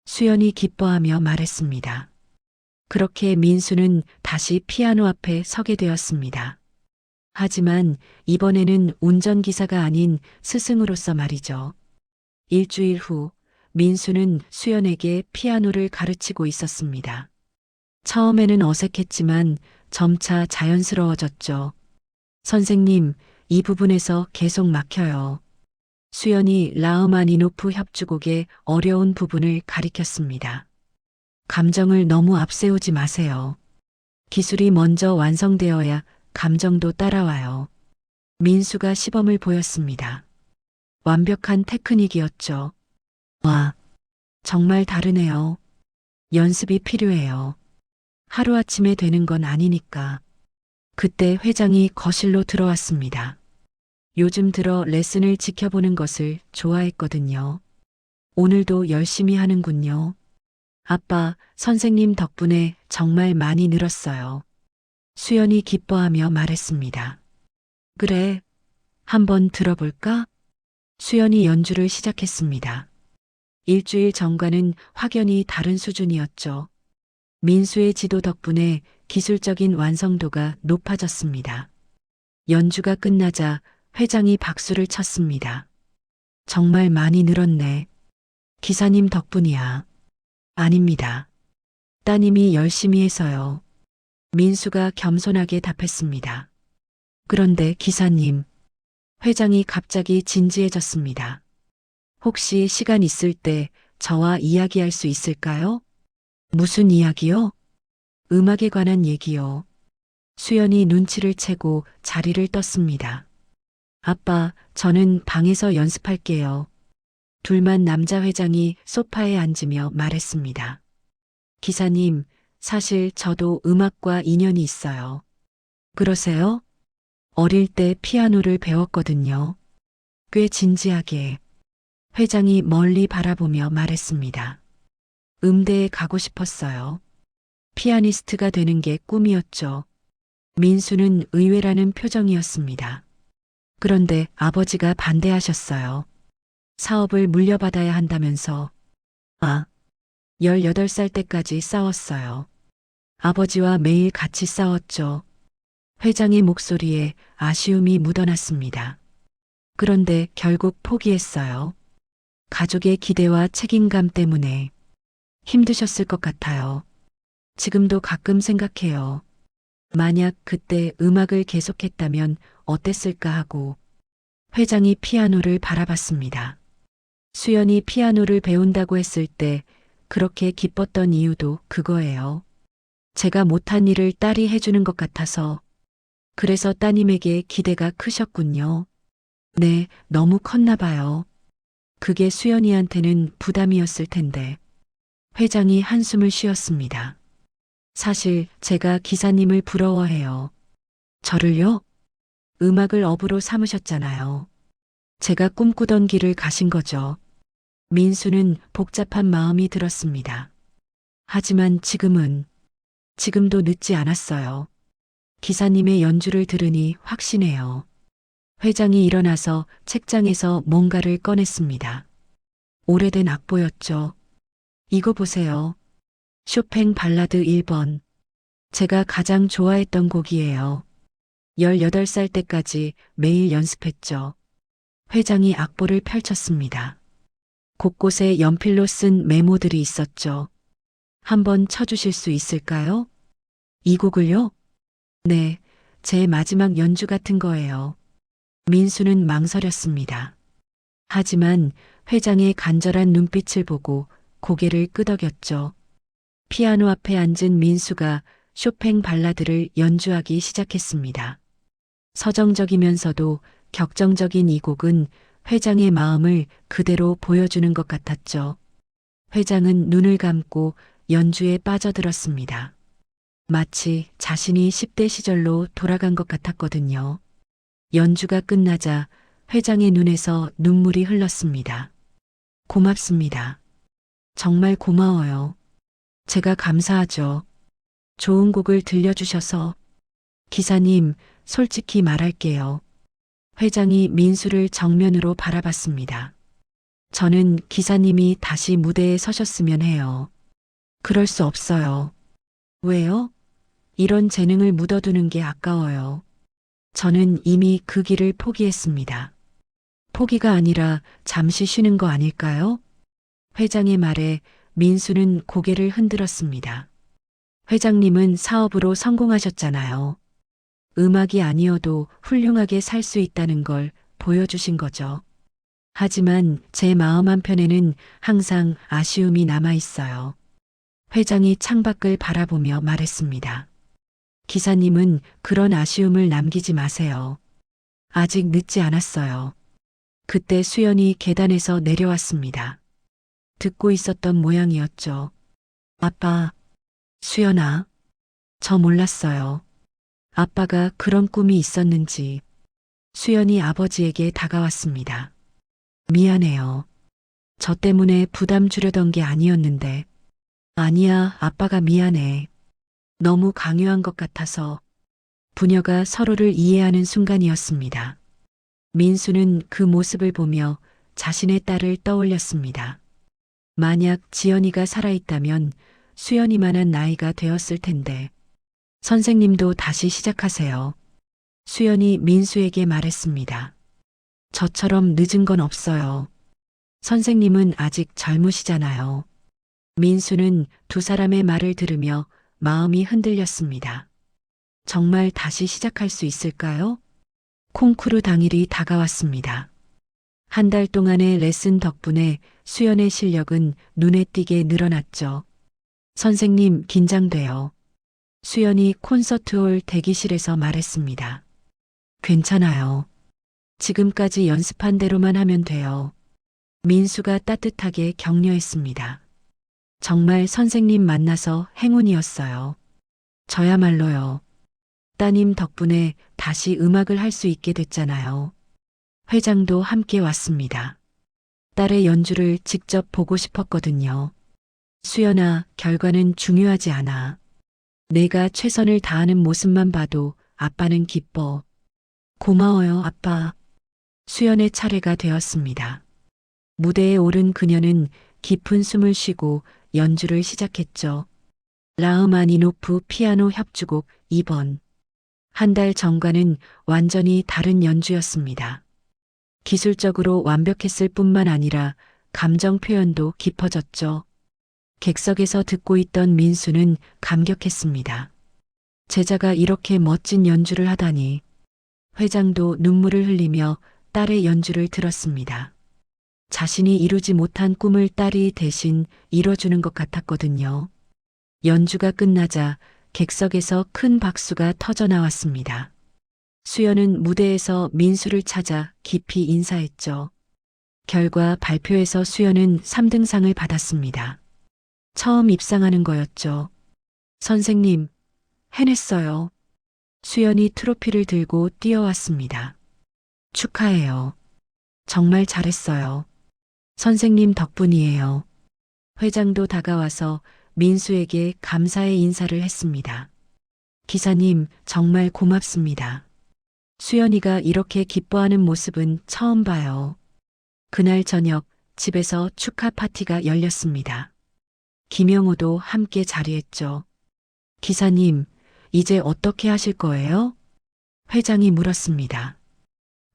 수연이 기뻐하며 말했습니다. 그렇게 민수는 다시 피아노 앞에 서게 되었습니다. 하지만 이번에는 운전기사가 아닌 스승으로서 말이죠. 일주일 후 민수는 수연에게 피아노를 가르치고 있었습니다. 처음에는 어색했지만 점차 자연스러워졌죠. 선생님, 이 부분에서 계속 막혀요. 수연이 라흐마니노프 협주곡의 어려운 부분을 가리켰습니다. 감정을 너무 앞세우지 마세요. 기술이 먼저 완성되어야 감정도 따라와요. 민수가 시범을 보였습니다. 완벽한 테크닉이었죠. 와, 정말 다르네요. 연습이 필요해요. 하루아침에 되는 건 아니니까. 그때 회장이 거실로 들어왔습니다. 요즘 들어 레슨을 지켜보는 것을 좋아했거든요. 오늘도 열심히 하는군요. 아빠, 선생님 덕분에 정말 많이 늘었어요. 수연이 기뻐하며 말했습니다. 그래, 한번 들어볼까? 수연이 연주를 시작했습니다. 일주일 전과는 확연히 다른 수준이었죠. 민수의 지도 덕분에 기술적인 완성도가 높아졌습니다. 연주가 끝나자 회장이 박수를 쳤습니다. 정말 많이 늘었네. 기사님 덕분이야. 아닙니다. 따님이 열심히 해서요. 민수가 겸손하게 답했습니다. 그런데 기사님, 회장이 갑자기 진지해졌습니다. 혹시 시간 있을 때 저와 이야기할 수 있을까요? 무슨 이야기요? 음악에 관한 얘기요. 수연이 눈치를 채고 자리를 떴습니다. 아빠, 저는 방에서 연습할게요. 둘만 남자 회장이 소파에 앉으며 말했습니다. 기사님, 사실 저도 음악과 인연이 있어요. 그러세요? 어릴 때 피아노를 배웠거든요. 꽤 진지하게. 회장이 멀리 바라보며 말했습니다. 음대에 가고 싶었어요. 피아니스트가 되는 게 꿈이었죠. 민수는 의외라는 표정이었습니다. 그런데 아버지가 반대하셨어요. 사업을 물려받아야 한다면서. 18살 때까지 싸웠어요. 아버지와 매일 같이 싸웠죠. 회장의 목소리에 아쉬움이 묻어났습니다. 그런데 결국 포기했어요. 가족의 기대와 책임감 때문에 힘드셨을 것 같아요. 지금도 가끔 생각해요. 만약 그때 음악을 계속했다면 어땠을까 하고. 회장이 피아노를 바라봤습니다. 수연이 피아노를 배운다고 했을 때 그렇게 기뻤던 이유도 그거예요. 제가 못한 일을 딸이 해주는 것 같아서. 그래서 따님에게 기대가 크셨군요. 네, 너무 컸나 봐요. 그게 수연이한테는 부담이었을 텐데. 회장이 한숨을 쉬었습니다. 사실 제가 기사님을 부러워해요. 저를요? 음악을 업으로 삼으셨잖아요. 제가 꿈꾸던 길을 가신 거죠. 민수는 복잡한 마음이 들었습니다. 하지만 지금도 늦지 않았어요. 기사님의 연주를 들으니 확신해요. 회장이 일어나서 책장에서 뭔가를 꺼냈습니다. 오래된 악보였죠. 이거 보세요. 쇼팽 발라드 1번. 제가 가장 좋아했던 곡이에요. 18살 때까지 매일 연습했죠. 회장이 악보를 펼쳤습니다. 곳곳에 연필로 쓴 메모들이 있었죠. 한번 쳐주실 수 있을까요? 이 곡을요? 네, 제 마지막 연주 같은 거예요. 민수는 망설였습니다. 하지만 회장의 간절한 눈빛을 보고 고개를 끄덕였죠. 피아노 앞에 앉은 민수가 쇼팽 발라드를 연주하기 시작했습니다. 서정적이면서도 격정적인 이 곡은 회장의 마음을 그대로 보여주는 것 같았죠. 회장은 눈을 감고 연주에 빠져들었습니다. 마치 자신이 10대 시절로 돌아간 것 같았거든요. 연주가 끝나자 회장의 눈에서 눈물이 흘렀습니다. 고맙습니다. 정말 고마워요. 제가 감사하죠. 좋은 곡을 들려주셔서. 기사님, 솔직히 말할게요. 회장이 민수를 정면으로 바라봤습니다. 저는 기사님이 다시 무대에 서셨으면 해요. 그럴 수 없어요. 왜요? 이런 재능을 묻어두는 게 아까워요. 저는 이미 그 길을 포기했습니다. 포기가 아니라 잠시 쉬는 거 아닐까요? 회장의 말에 민수는 고개를 흔들었습니다. 회장님은 사업으로 성공하셨잖아요. 음악이 아니어도 훌륭하게 살 수 있다는 걸 보여주신 거죠. 하지만 제 마음 한편에는 항상 아쉬움이 남아 있어요. 회장이 창밖을 바라보며 말했습니다. 기사님은 그런 아쉬움을 남기지 마세요. 아직 늦지 않았어요. 그때 수연이 계단에서 내려왔습니다. 듣고 있었던 모양이었죠. 아빠, 수연아, 저 몰랐어요. 아빠가 그런 꿈이 있었는지. 수연이 아버지에게 다가왔습니다. 미안해요. 저 때문에 부담 주려던 게 아니었는데. 아니야, 아빠가 미안해. 너무 강요한 것 같아서. 부녀가 서로를 이해하는 순간이었습니다. 민수는 그 모습을 보며 자신의 딸을 떠올렸습니다. 만약 지연이가 살아있다면 수연이만한 나이가 되었을 텐데. 선생님도 다시 시작하세요. 수연이 민수에게 말했습니다. 저처럼 늦은 건 없어요. 선생님은 아직 젊으시잖아요. 민수는 두 사람의 말을 들으며 마음이 흔들렸습니다. 정말 다시 시작할 수 있을까요? 콩쿠르 당일이 다가왔습니다. 한 달 동안의 레슨 덕분에 수연의 실력은 눈에 띄게 늘어났죠. 선생님, 긴장돼요. 수연이 콘서트홀 대기실에서 말했습니다. 괜찮아요. 지금까지 연습한 대로만 하면 돼요. 민수가 따뜻하게 격려했습니다. 정말 선생님 만나서 행운이었어요. 저야말로요. 따님 덕분에 다시 음악을 할 수 있게 됐잖아요. 회장도 함께 왔습니다. 딸의 연주를 직접 보고 싶었거든요. 수연아, 결과는 중요하지 않아. 내가 최선을 다하는 모습만 봐도 아빠는 기뻐. 고마워요, 아빠. 수연의 차례가 되었습니다. 무대에 오른 그녀는 깊은 숨을 쉬고 연주를 시작했죠. 라흐마니노프 피아노 협주곡 2번. 한 달 전과는 완전히 다른 연주였습니다. 기술적으로 완벽했을 뿐만 아니라 감정 표현도 깊어졌죠. 객석에서 듣고 있던 민수는 감격했습니다. 제자가 이렇게 멋진 연주를 하다니. 회장도 눈물을 흘리며 딸의 연주를 들었습니다. 자신이 이루지 못한 꿈을 딸이 대신 이뤄주는 것 같았거든요. 연주가 끝나자 객석에서 큰 박수가 터져 나왔습니다. 수연은 무대에서 민수를 찾아 깊이 인사했죠. 결과 발표에서 수연은 3등상을 받았습니다. 처음 입상하는 거였죠. 선생님, 해냈어요. 수연이 트로피를 들고 뛰어왔습니다. 축하해요. 정말 잘했어요. 선생님 덕분이에요. 회장도 다가와서 민수에게 감사의 인사를 했습니다. 기사님, 정말 고맙습니다. 수연이가 이렇게 기뻐하는 모습은 처음 봐요. 그날 저녁 집에서 축하 파티가 열렸습니다. 김영호도 함께 자리했죠. 기사님, 이제 어떻게 하실 거예요? 회장이 물었습니다.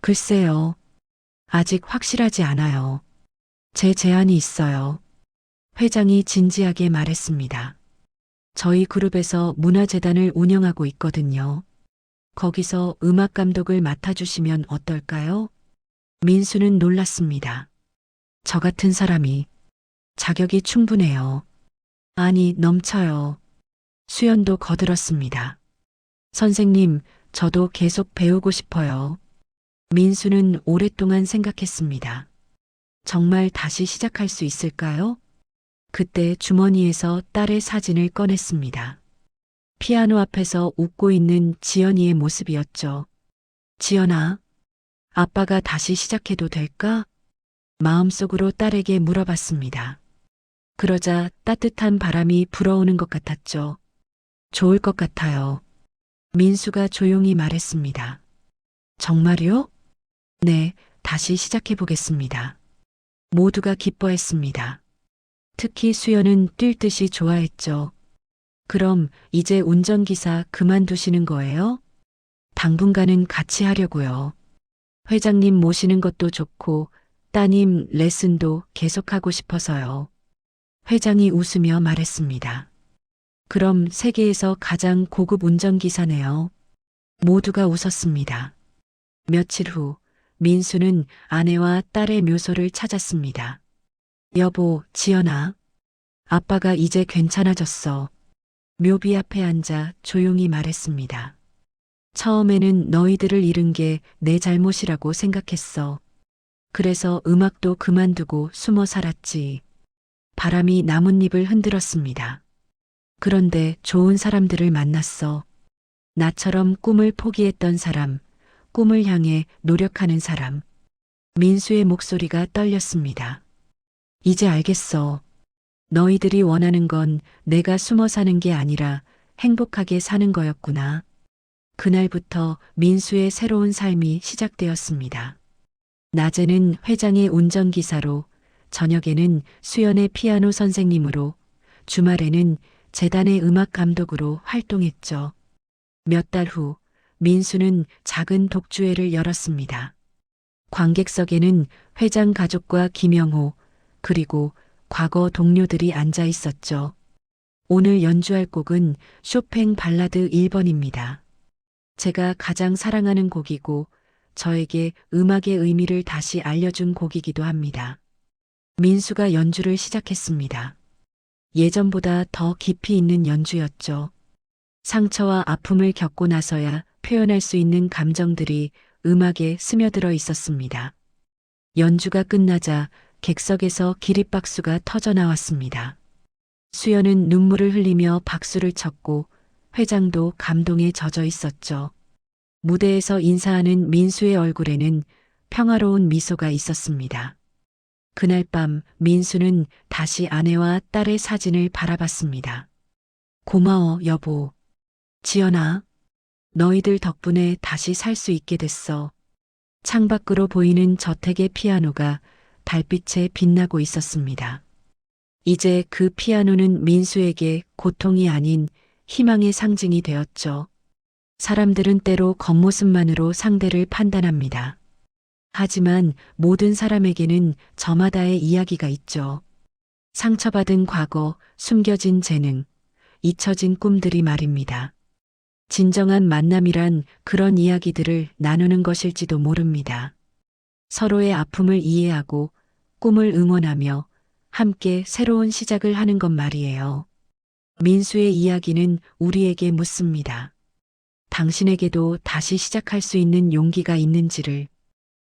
글쎄요. 아직 확실하지 않아요. 제 제안이 있어요. 회장이 진지하게 말했습니다. 저희 그룹에서 문화재단을 운영하고 있거든요. 거기서 음악 감독을 맡아주시면 어떨까요? 민수는 놀랐습니다. 저 같은 사람이 자격이 충분해요. 아니, 넘쳐요. 수연도 거들었습니다. 선생님, 저도 계속 배우고 싶어요. 민수는 오랫동안 생각했습니다. 정말 다시 시작할 수 있을까요? 그때 주머니에서 딸의 사진을 꺼냈습니다. 피아노 앞에서 웃고 있는 지연이의 모습이었죠. 지연아, 아빠가 다시 시작해도 될까? 마음속으로 딸에게 물어봤습니다. 그러자 따뜻한 바람이 불어오는 것 같았죠. 좋을 것 같아요. 민수가 조용히 말했습니다. 정말요? 네, 다시 시작해 보겠습니다. 모두가 기뻐했습니다. 특히 수연은 뛸 듯이 좋아했죠. 그럼 이제 운전기사 그만두시는 거예요? 당분간은 같이 하려고요. 회장님 모시는 것도 좋고 따님 레슨도 계속하고 싶어서요. 회장이 웃으며 말했습니다. 그럼 세계에서 가장 고급 운전기사네요. 모두가 웃었습니다. 며칠 후 민수는 아내와 딸의 묘소를 찾았습니다. 여보, 지연아. 아빠가 이제 괜찮아졌어. 묘비 앞에 앉아 조용히 말했습니다. 처음에는 너희들을 잃은 게 내 잘못이라고 생각했어. 그래서 음악도 그만두고 숨어 살았지. 바람이 나뭇잎을 흔들었습니다. 그런데 좋은 사람들을 만났어. 나처럼 꿈을 포기했던 사람, 꿈을 향해 노력하는 사람. 민수의 목소리가 떨렸습니다. 이제 알겠어. 너희들이 원하는 건 내가 숨어 사는 게 아니라 행복하게 사는 거였구나. 그날부터 민수의 새로운 삶이 시작되었습니다. 낮에는 회장의 운전기사로, 저녁에는 수연의 피아노 선생님으로, 주말에는 재단의 음악 감독으로 활동했죠. 몇 달 후 민수는 작은 독주회를 열었습니다. 관객석에는 회장 가족과 김영호, 그리고 과거 동료들이 앉아 있었죠. 오늘 연주할 곡은 쇼팽 발라드 1번입니다. 제가 가장 사랑하는 곡이고 저에게 음악의 의미를 다시 알려준 곡이기도 합니다. 민수가 연주를 시작했습니다. 예전보다 더 깊이 있는 연주였죠. 상처와 아픔을 겪고 나서야 표현할 수 있는 감정들이 음악에 스며들어 있었습니다. 연주가 끝나자 객석에서 기립박수가 터져 나왔습니다. 수연은 눈물을 흘리며 박수를 쳤고 회장도 감동에 젖어 있었죠. 무대에서 인사하는 민수의 얼굴에는 평화로운 미소가 있었습니다. 그날 밤 민수는 다시 아내와 딸의 사진을 바라봤습니다. 고마워, 여보. 지연아, 너희들 덕분에 다시 살 수 있게 됐어. 창밖으로 보이는 저택의 피아노가 달빛에 빛나고 있었습니다. 이제 그 피아노는 민수에게 고통이 아닌 희망의 상징이 되었죠. 사람들은 때로 겉모습만으로 상대를 판단합니다. 하지만 모든 사람에게는 저마다의 이야기가 있죠. 상처받은 과거, 숨겨진 재능, 잊혀진 꿈들이 말입니다. 진정한 만남이란 그런 이야기들을 나누는 것일지도 모릅니다. 서로의 아픔을 이해하고 꿈을 응원하며 함께 새로운 시작을 하는 것 말이에요. 민수의 이야기는 우리에게 묻습니다. 당신에게도 다시 시작할 수 있는 용기가 있는지를.